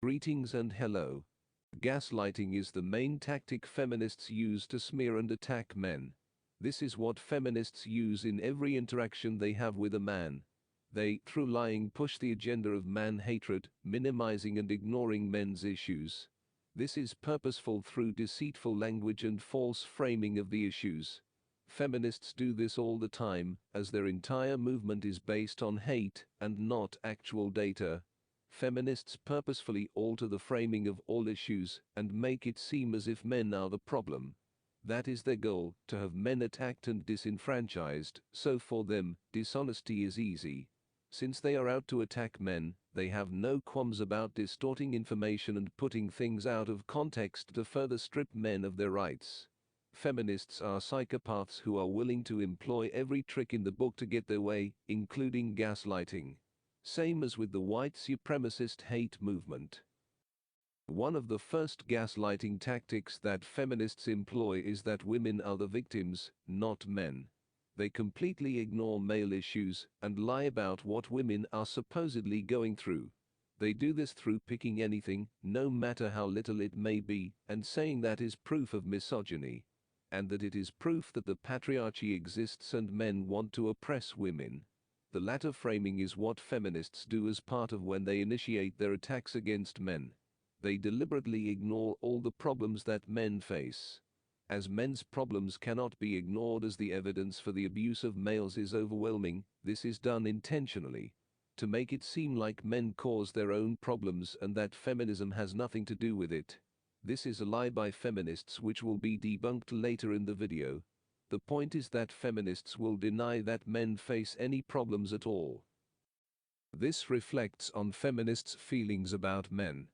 Greetings and hello. Gaslighting is the main tactic feminists use to smear and attack men. This is what feminists use in every interaction they have with a man. They, through lying, push the agenda of man-hatred, minimizing and ignoring men's issues. This is purposeful through deceitful language and false framing of the issues. Feminists do this all the time, as their entire movement is based on hate and not actual data. Feminists purposefully alter the framing of all issues and make it seem as if men are the problem. That is their goal, to have men attacked and disenfranchised, so for them, dishonesty is easy. Since they are out to attack men, they have no qualms about distorting information and putting things out of context to further strip men of their rights. Feminists are psychopaths who are willing to employ every trick in the book to get their way, including gaslighting. Same as with the white supremacist hate movement. One of the first gaslighting tactics that feminists employ is that women are the victims, not men. They completely ignore male issues and lie about what women are supposedly going through. They do this through picking anything, no matter how little it may be, and saying that is proof of misogyny, and that it is proof that the patriarchy exists and men want to oppress women. The latter framing is what feminists do as part of when they initiate their attacks against men. They deliberately ignore all the problems that men face. As men's problems cannot be ignored as the evidence for the abuse of males is overwhelming, this is done intentionally, to make it seem like men cause their own problems and that feminism has nothing to do with it. This is a lie by feminists which will be debunked later in the video. The point is that feminists will deny that men face any problems at all. This reflects on feminists' feelings about men.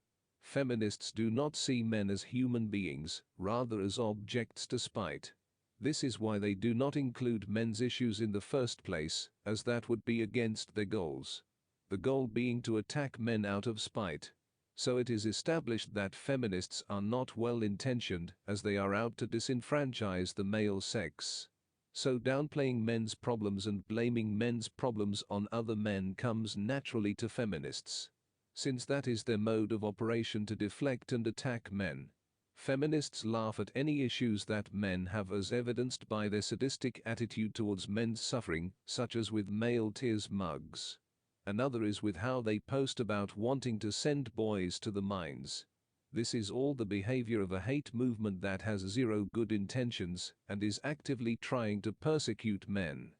Feminists do not see men as human beings, rather as objects to spite. This is why they do not include men's issues in the first place, as that would be against their goals. The goal being to attack men out of spite. So it is established that feminists are not well-intentioned, as they are out to disenfranchise the male sex. So downplaying men's problems and blaming men's problems on other men comes naturally to feminists, since that is their mode of operation to deflect and attack men. Feminists laugh at any issues that men have as evidenced by their sadistic attitude towards men's suffering, such as with male tears mugs. Another is with how they post about wanting to send boys to the mines. This is all the behavior of a hate movement that has zero good intentions and is actively trying to persecute men.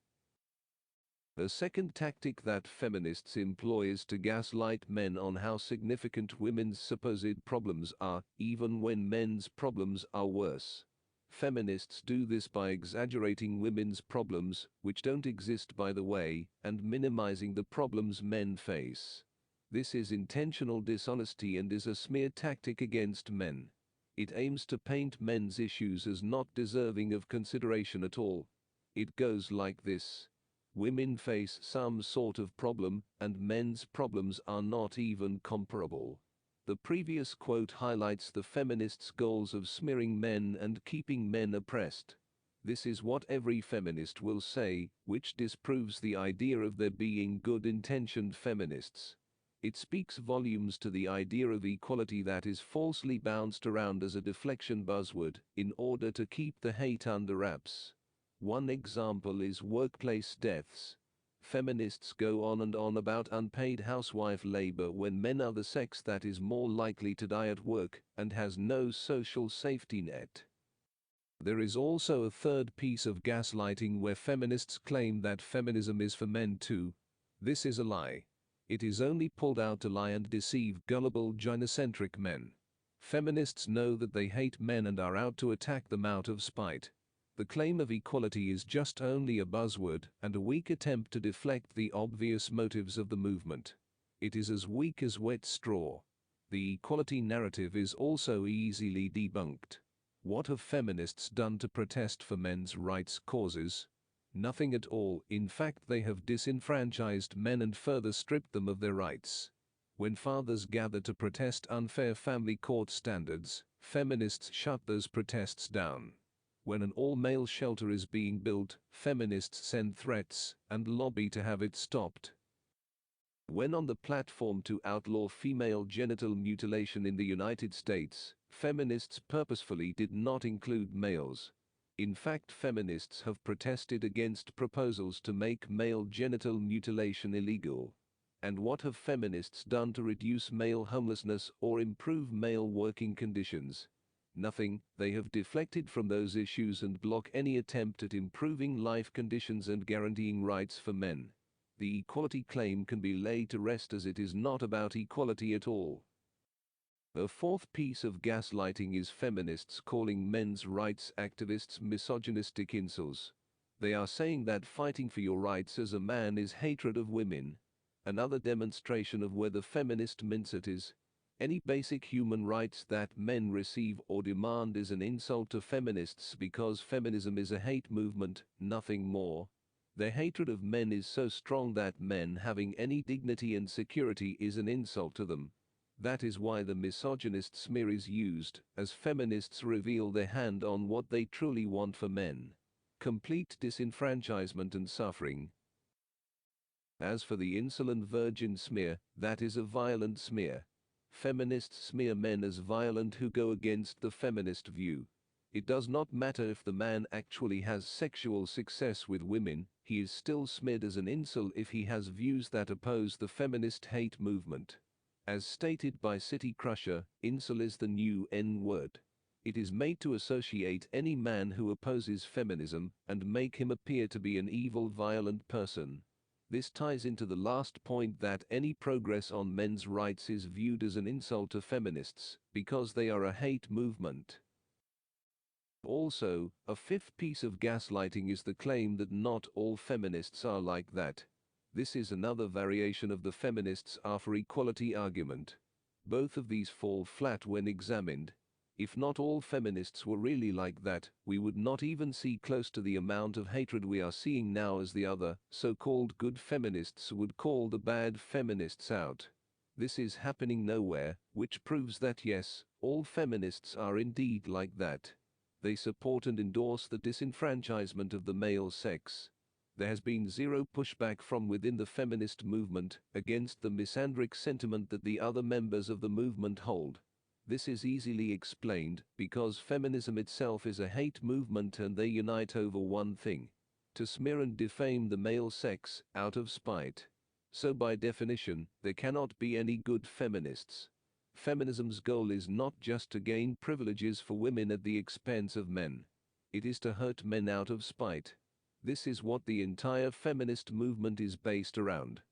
The second tactic that feminists employ is to gaslight men on how significant women's supposed problems are, even when men's problems are worse. Feminists do this by exaggerating women's problems, which don't exist by the way, and minimizing the problems men face. This is intentional dishonesty and is a smear tactic against men. It aims to paint men's issues as not deserving of consideration at all. It goes like this. Women face some sort of problem, and men's problems are not even comparable. The previous quote highlights the feminists' goals of smearing men and keeping men oppressed. This is what every feminist will say, which disproves the idea of there being good-intentioned feminists. It speaks volumes to the idea of equality that is falsely bounced around as a deflection buzzword, in order to keep the hate under wraps. One example is workplace deaths. Feminists go on and on about unpaid housewife labor when men are the sex that is more likely to die at work and has no social safety net. There is also a third piece of gaslighting where feminists claim that feminism is for men too. This is a lie. It is only pulled out to lie and deceive gullible gynocentric men. Feminists know that they hate men and are out to attack them out of spite. The claim of equality is just only a buzzword and a weak attempt to deflect the obvious motives of the movement. It is as weak as wet straw. The equality narrative is also easily debunked. What have feminists done to protest for men's rights causes? Nothing at all. In fact, they have disenfranchised men and further stripped them of their rights. When fathers gather to protest unfair family court standards, feminists shut those protests down. When an all-male shelter is being built, feminists send threats and lobby to have it stopped. When on the platform to outlaw female genital mutilation in the United States, feminists purposefully did not include males. In fact, feminists have protested against proposals to make male genital mutilation illegal. And what have feminists done to reduce male homelessness or improve male working conditions? Nothing. They have deflected from those issues and block any attempt at improving life conditions and guaranteeing rights for men. The equality claim can be laid to rest, as it is not about equality at all. The fourth piece of gaslighting is feminists calling men's rights activists misogynistic incels. They are saying that fighting for your rights as a man is hatred of women. Another demonstration of where the feminist mindset is. Any basic human rights that men receive or demand is an insult to feminists because feminism is a hate movement, nothing more. Their hatred of men is so strong that men having any dignity and security is an insult to them. That is why the misogynist smear is used, as feminists reveal their hand on what they truly want for men: complete disenfranchisement and suffering. As for the insolent virgin smear, that is a violent smear. Feminists smear men as violent who go against the feminist view. It does not matter if the man actually has sexual success with women, he is still smeared as an incel if he has views that oppose the feminist hate movement. As stated by City Crusher, incel is the new N-word. It is made to associate any man who opposes feminism and make him appear to be an evil, violent person. This ties into the last point, that any progress on men's rights is viewed as an insult to feminists because they are a hate movement. Also, a fifth piece of gaslighting is the claim that not all feminists are like that. This is another variation of the feminists are for equality argument. Both of these fall flat when examined. If not all feminists were really like that, we would not even see close to the amount of hatred we are seeing now, as the other, so-called good feminists would call the bad feminists out. This is happening nowhere, which proves that yes, all feminists are indeed like that. They support and endorse the disenfranchisement of the male sex. There has been zero pushback from within the feminist movement against the misandric sentiment that the other members of the movement hold. This is easily explained because feminism itself is a hate movement and they unite over one thing: to smear and defame the male sex out of spite. So by definition, there cannot be any good feminists. Feminism's goal is not just to gain privileges for women at the expense of men. It is to hurt men out of spite. This is what the entire feminist movement is based around.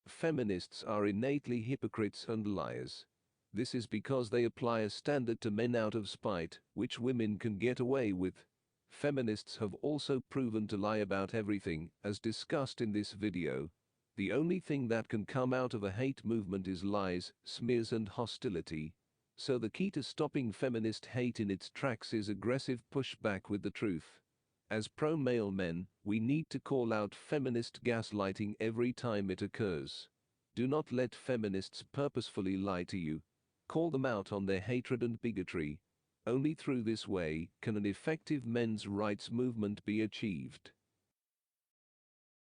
Feminists are innately hypocrites and liars. This is because they apply a standard to men out of spite, which women can get away with. Feminists have also proven to lie about everything, as discussed in this video. The only thing that can come out of a hate movement is lies, smears and hostility. So the key to stopping feminist hate in its tracks is aggressive pushback with the truth. As pro-male men, we need to call out feminist gaslighting every time it occurs. Do not let feminists purposefully lie to you. Call them out on their hatred and bigotry. Only through this way can an effective men's rights movement be achieved.